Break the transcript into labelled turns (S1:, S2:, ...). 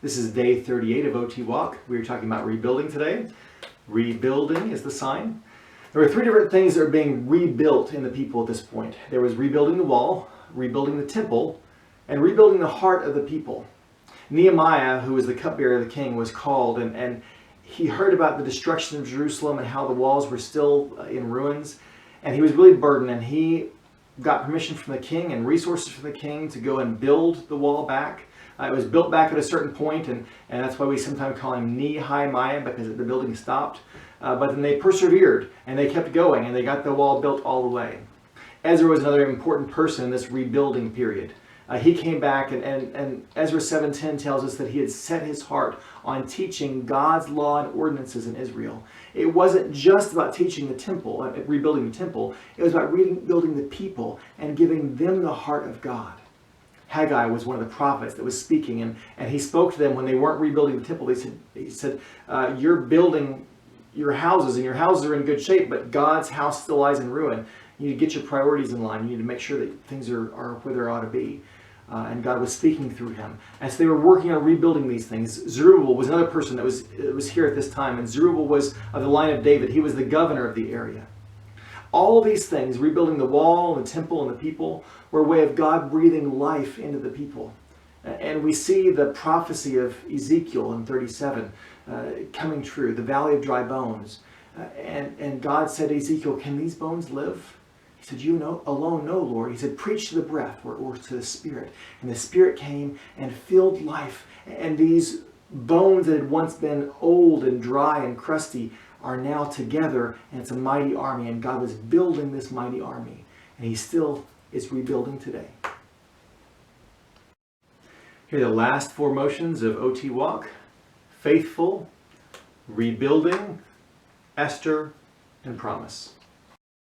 S1: This is day 38 of OT Walk. We are talking about rebuilding today. Rebuilding is the sign. There were three different things that are being rebuilt in the people at this point. There was rebuilding the wall, rebuilding the temple, and rebuilding the heart of the people. Nehemiah, who was the cupbearer of the king, was called, and he heard about the destruction of Jerusalem and how the walls were still in ruins. And he was really burdened, and he got permission from the king and resources from the king to go and build the wall back. It was built back at a certain point, and that's why we sometimes call him Nehemiah, because the building stopped. But then they persevered, and they kept going, and they got the wall built all the way. Ezra was another important person in this rebuilding period. He came back, and Ezra 7:10 tells us that he had set his heart on teaching God's law and ordinances in Israel. It wasn't just about teaching the temple, rebuilding the temple. It was about rebuilding the people and giving them the heart of God. Haggai was one of the prophets that was speaking, and he spoke to them when they weren't rebuilding the temple. He said, you're building your houses, and your houses are in good shape, but God's house still lies in ruin. You need to get your priorities in line. You need to make sure that things are where they ought to be. And God was speaking through him. As they were working on rebuilding these things, Zerubbabel was another person that was here at this time. And Zerubbabel was of the line of David. He was the governor of the area. All these things, rebuilding the wall, and the temple, and the people, were a way of God breathing life into the people. And we see the prophecy of Ezekiel in 37 coming true, the valley of dry bones. And God said to Ezekiel, can these bones live? He said, you know, alone know, Lord. He said, preach to the breath or to the Spirit. And the Spirit came and filled life. And these bones that had once been old and dry and crusty are now together, and it's a mighty army. And God was building this mighty army. And he still is rebuilding today. Here are the last four motions of OT Walk: faithful, rebuilding, Esther, and promise.